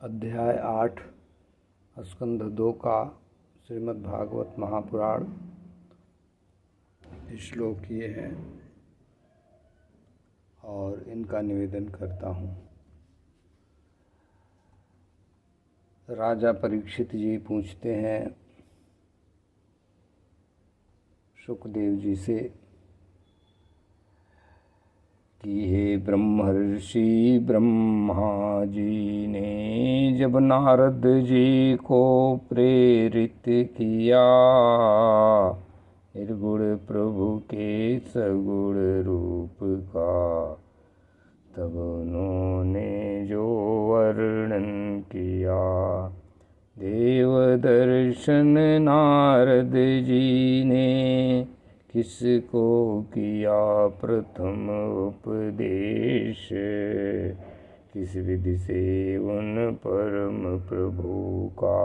अध्याय 8 स्कंध 2 का श्रीमद् भागवत महापुराण श्लोक ये हैं और इनका निवेदन करता हूँ। राजा परीक्षित जी पूछते हैं सुखदेव जी से कि हे ब्रह्मर्षि ब्रह्मा जी ने जब नारद जी को प्रेरित किया निर्गुण प्रभु के सगुण रूप का, तब उन्होंने जो वर्णन किया देव दर्शन नारद जी ने किसको किया प्रथम उपदेश, किस विधि से उन परम प्रभु का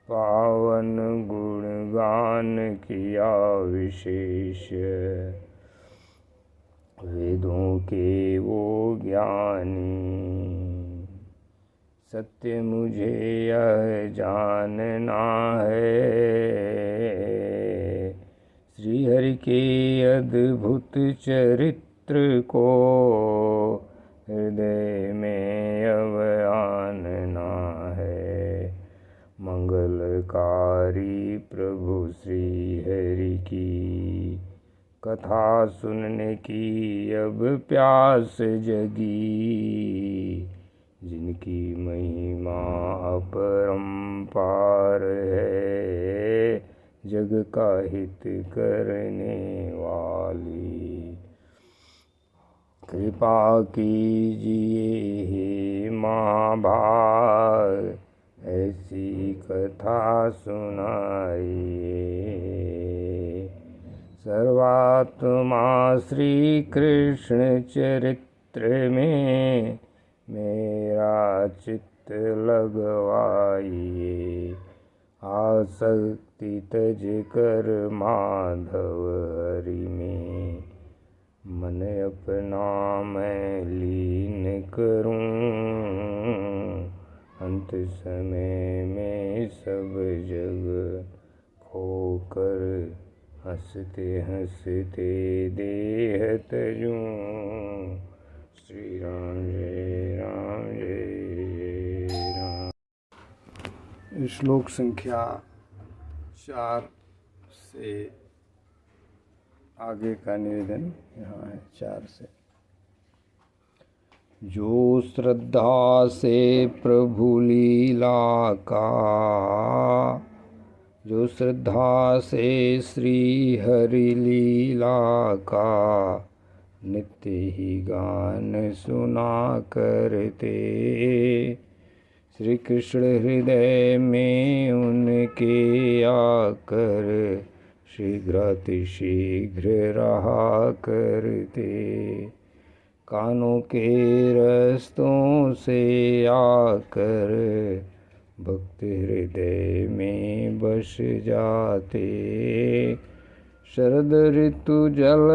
पावन गुणगान किया विशेष। वेदों के वो ज्ञानी सत्य मुझे यह जानना है, श्री हरि के अद्भुत चरित्र को हृदय में अब आनना है। मंगलकारी प्रभु श्री हरि की कथा सुनने की अब प्यास जगी, जिनकी महिमा अपरंपार है, जग का हित करने वाली। कृपा कीजिए हे महाभाग, ऐसी कथा सुनाइए। सर्वात्मा श्री कृष्ण चरित्र में मेरा चित्त लगवाइए। आसक्ति तज कर माधव हरि में मन अपना मैं लीन करूं, अंत समय में सब जग खोकर हंसते हंसते देह तजूं। श्री राम जय राम जय राम। श्लोक संख्या 4 से आगे का निवेदन यहाँ है। 4 से जो श्रद्धा से प्रभु लीला का, जो श्रद्धा से श्री हरि लीला का नित्य ही गान सुना करते, श्री कृष्ण हृदय में उनके आकर शीघ्रातिशीघ्र रहा करते। कानों के रस्तों से आकर भक्त हृदय में बस जाते। शरद ऋतु जल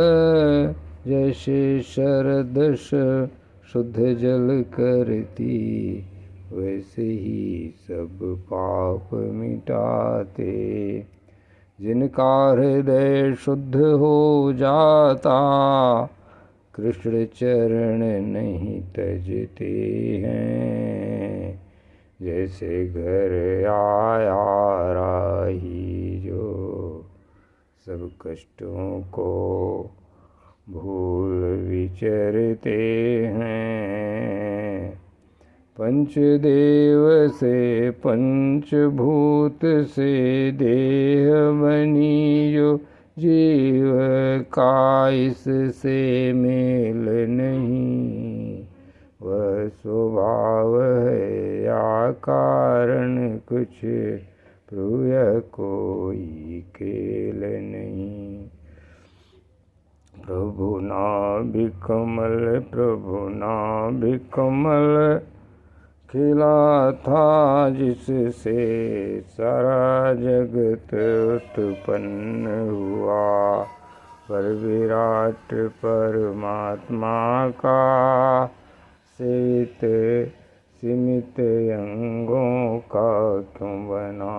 जैसे शरद शुद्ध जल करती, वैसे ही सब पाप मिटाते। जिनका हृदय शुद्ध हो जाता, कृष्ण चरण नहीं तजते हैं। जैसे घर आया राही जो सब कष्टों को भूल विचरते हैं। पंचदेव से पंचभूत से देह बनी जो जीव का इससे मेल नहीं, वह स्वभाव है या कारण कुछ, प्रभु कोई खेल नहीं। प्रभु नाभि कमल, प्रभु नाभि कमल खिला था जिससे सारा जगत उत्पन्न हुआ, पर विराट परमात्मा का सेवित सीमित अंगों का क्यों बना।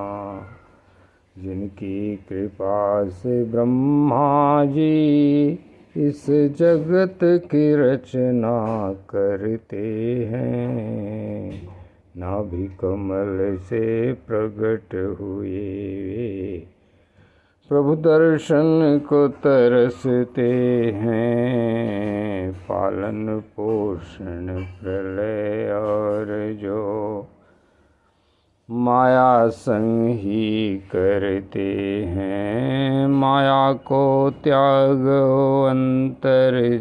जिनकी कृपा से ब्रह्मा जी इस जगत की रचना करते हैं। नाभि कमल से प्रकट हुए वे प्रभु दर्शन को तरसते हैं। पालन पोषण प्रलय और जो माया संग ही करते हैं। माया को त्यागो अंतर्जामी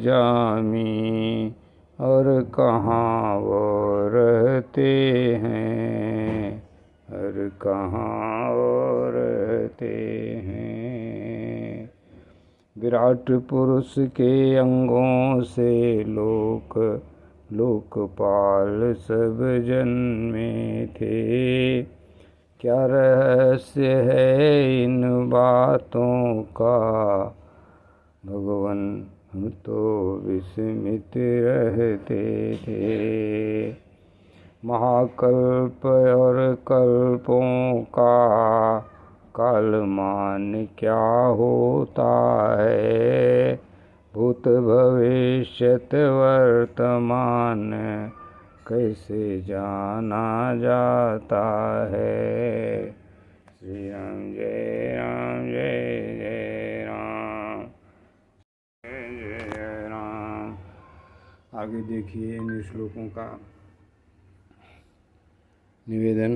और कहाँ वो रहते हैं। और कहाँ वो रहते हैं। विराट पुरुष के अंगों से लोकपाल सब जन्मे थे। क्या रहस्य है इन बातों का। भगवान हम तो विस्मित रहते थे। महाकल्प और कल्पों का कालमान क्या होता है। भूत भविष्यत वर्तमान कैसे जाना जाता है। श्री राम जय राम जय जय राम जय जय राम। आगे देखिए इन श्लोकों का निवेदन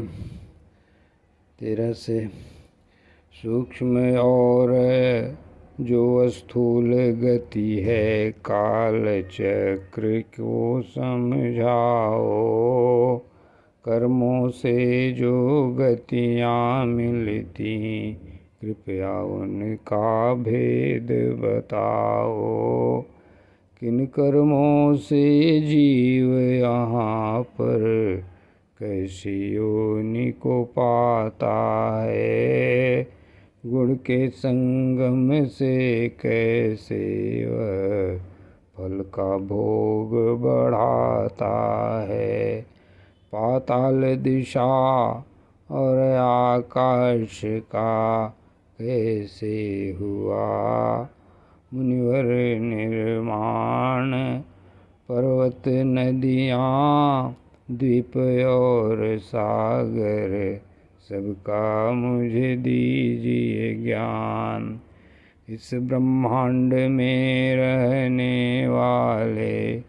13 से। सूक्ष्म और जो स्थूल गति है काल चक्र को समझाओ। कर्मों से जो गतियाँ मिलती कृपया उनका भेद बताओ। किन कर्मों से जीव यहाँ पर कैसी योनि को पाता है। गुण के संगम से कैसे वह फल का भोग बढ़ाता है। पाताल दिशा और आकाश का कैसे हुआ मुनिवर निर्माण। पर्वत नदियाँ द्वीप और सागर सबका मुझे दीजिए ज्ञान। इस ब्रह्मांड में रहने वाले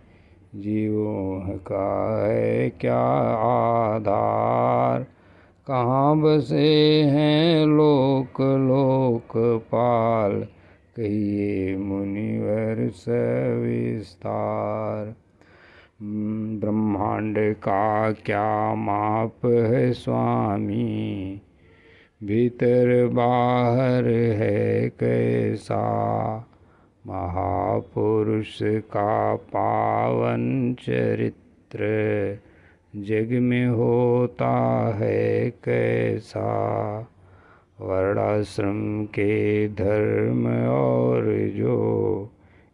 जीवों का है क्या आधार। कहाँ बसे हैं लोक लोकपाल कहिए मुनिवर सविस्तार। ब्रह्मांड का क्या माप है स्वामी। भीतर बाहर है कैसा। महापुरुष का पावन चरित्र जग में होता है कैसा। वर्णाश्रम के धर्म और जो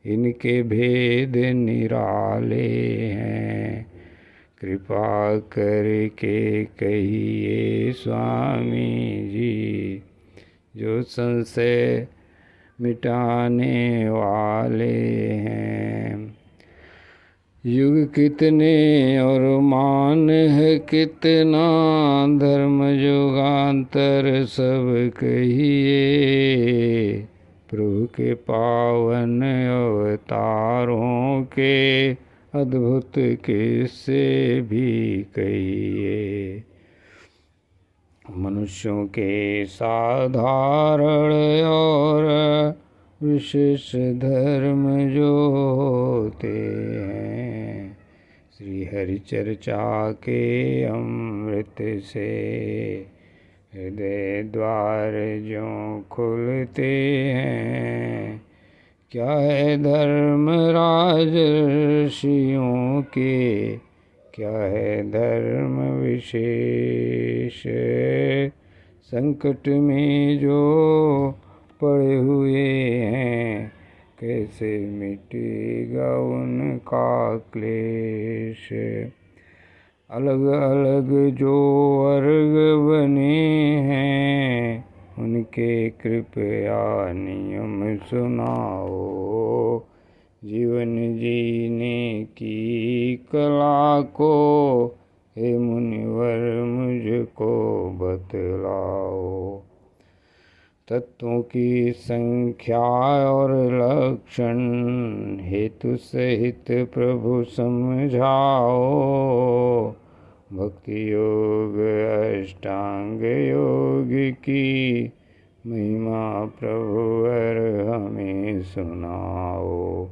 इनके भेद निराले हैं। कृपा करके कहिए स्वामी जी जो संशय मिटाने वाले हैं। युग कितने और मान है कितना धर्म युगांतर सब कहिए। प्रभु के पावन अवतारों के अद्भुत किस्से भी कहिए। मनुष्यों के साधारण और विशेष धर्म जो होते हैं। श्री हरि चर्चा के अमृत से हृदय द्वार जो खुलते हैं। क्या है धर्म राज ऋषियों के क्या है धर्म विशेष। संकट में जो पड़े हुए हैं कैसे मिटेगा उनका क्लेश। अलग अलग जो वर्ग बने हैं, उनके कृपया नियम सुनाओ। जीवन जीने की कला को हे मुनिवर मुझको बतलाओ। तत्वों की संख्या और लक्षण हेतु सहित प्रभु समझाओ। भक्ति योग अष्टांग योग की महिमा प्रभुवर हमें सुनाओ।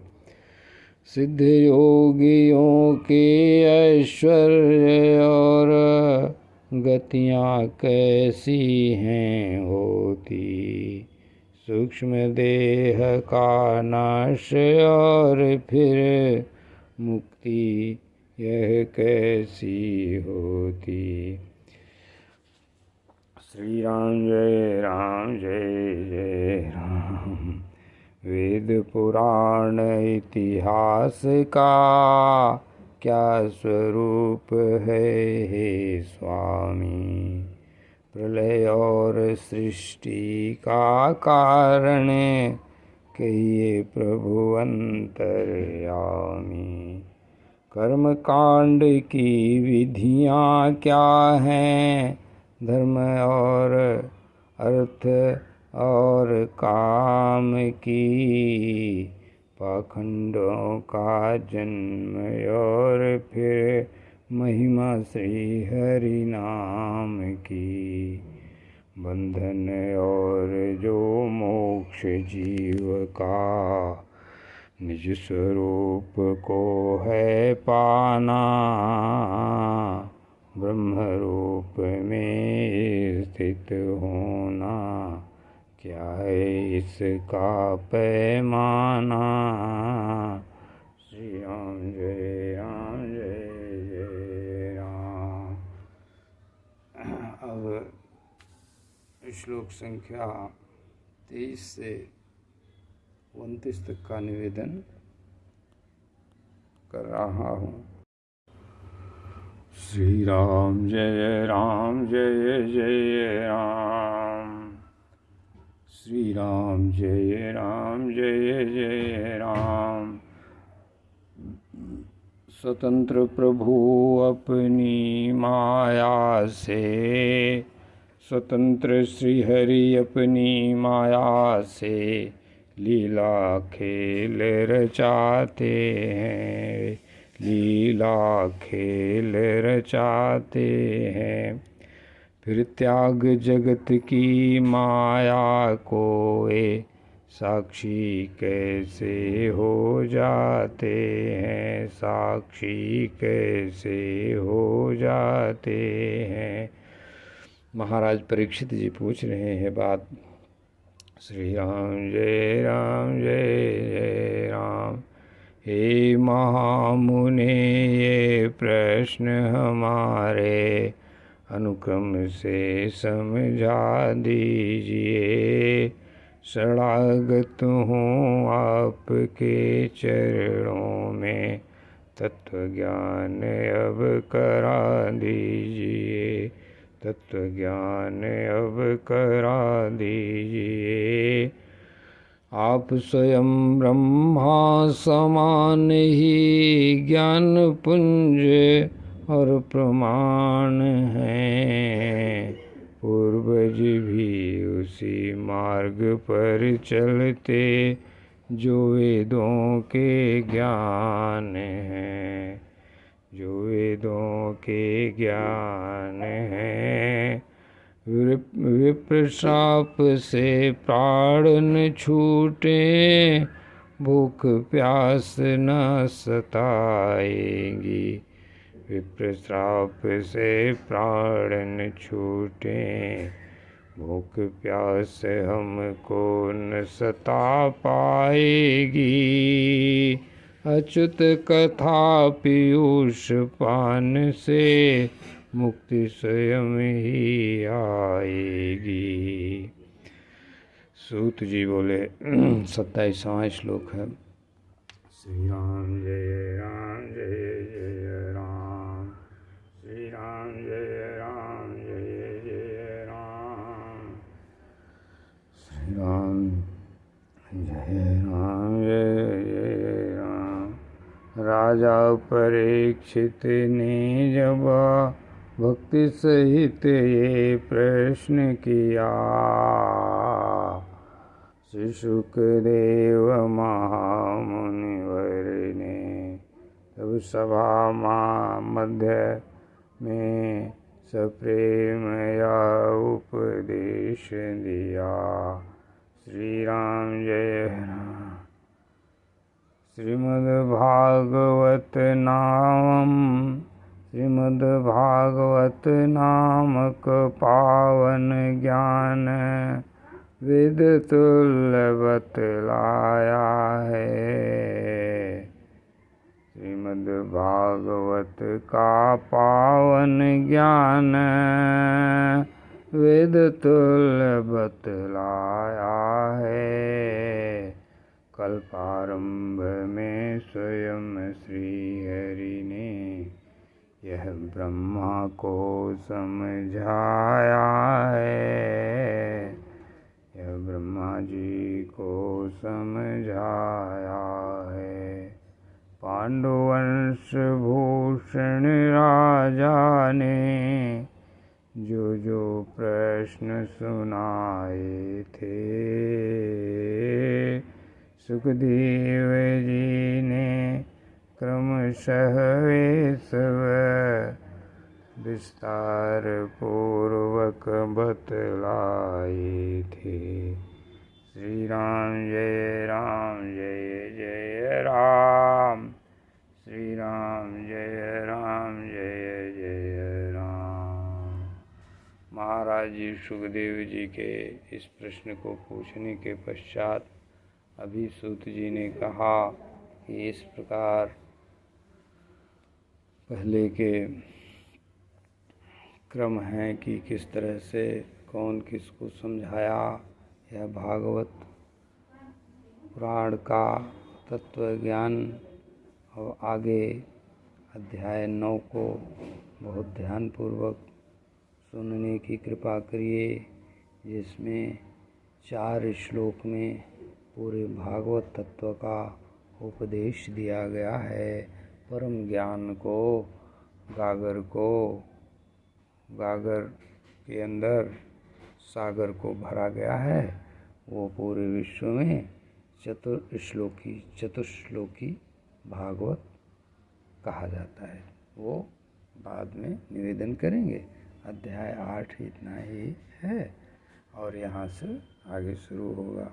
सिद्ध योगियों के ऐश्वर्य और गतियाँ कैसी हैं होती, सूक्ष्म देह का नाश और फिर मुक्ति यह कैसी होती। श्री राम जय जय राम। वेद पुराण इतिहास का क्या स्वरूप है हे स्वामी। प्रलय और सृष्टि का कारण कहिए प्रभु अंतर्यामी। कर्म कांड की विधियाँ क्या हैं, धर्म और अर्थ और काम की। पाखंडों का जन्म और फिर महिमा श्री हरि नाम की। बंधन और जो मोक्ष जीव का, निज स्वरूप को है पाना। ब्रह्म रूप में स्थित होना, क्या है इसका पैमाना। श्री राम जय राम। अब श्लोक संख्या 23 से 29 तक का निवेदन कर रहा हूँ। श्री राम जय जय राम। श्री राम जय जय राम। स्वतंत्र प्रभु अपनी माया से, स्वतंत्र श्री हरि अपनी माया से लीला खेल रचाते हैं, लीला खेल रचाते हैं। फिर त्याग जगत की माया को वे साक्षी कैसे हो जाते हैं, साक्षी कैसे हो जाते हैं। महाराज परीक्षित जी पूछ रहे हैं बात। श्री राम जय जय राम। हे महामुने, ये प्रश्न हमारे अनुक्रम से समझा दीजिए। शरणागत हूँ आपके चरणों में, तत्व ज्ञान अब करा दीजिए, तत्व ज्ञान अब करा दीजिए। आप स्वयं ब्रह्मा समान ही ज्ञान पुंज और प्रमाण हैं। पूर्वज भी उसी मार्ग पर चलते जो वेदों के ज्ञान हैं, जो वेदों के ज्ञान हैं। विप्र श्राप से प्राण न छूटे, भूख प्यास न सताएगी। विप्र श्राप से प्राण न छूटे, भूख प्यास हमको न सता पाएगी। अच्युत कथा पीयूष पान से मुक्ति स्वयं ही आएगी। सूत जी बोले 27वां श्लोक है। श्री राम जय जय राम। श्री राजा परीक्षित ने जब भक्ति सहित ये प्रश्न किया, श्री शुकदेव महामुनिवर ने तब सभा मध्य में सप्रेम यह उपदेश दिया। श्री राम जय राम। श्रीमद्भागवत नामक पावन ज्ञान वेद तुल्य बतलाया है। श्रीमद्भागवत का पावन ज्ञान वेद तुल्य बतलाया है। कल्पारंभ में स्वयं श्री हरि ने यह ब्रह्मा को समझाया है। यह ब्रह्मा जी को समझाया है। पांडुवंश भूषण राजा ने जो प्रश्न सुनाए थे, सुखदेव जी ने क्रमशः वे सब विस्तार पूर्वक बतलाए थे। श्री राम जय राम जय जय राम। श्री राम जय राम जय जय राम। महाराज जी सुखदेव जी के इस प्रश्न को पूछने के पश्चात अभिसूत जी ने कहा कि इस प्रकार पहले के क्रम हैं कि किस तरह से कौन किसको समझाया। यह भागवत पुराण का तत्व ज्ञान और आगे अध्याय 9 को बहुत ध्यानपूर्वक सुनने की कृपा करिए, जिसमें 4 श्लोक में पूरे भागवत तत्व का उपदेश दिया गया है। परम ज्ञान को गागर के अंदर सागर को भरा गया है। वो पूरे विश्व में चतुश्लोकी भागवत कहा जाता है। वो बाद में निवेदन करेंगे। अध्याय 8 इतना ही है और यहाँ से आगे शुरू होगा।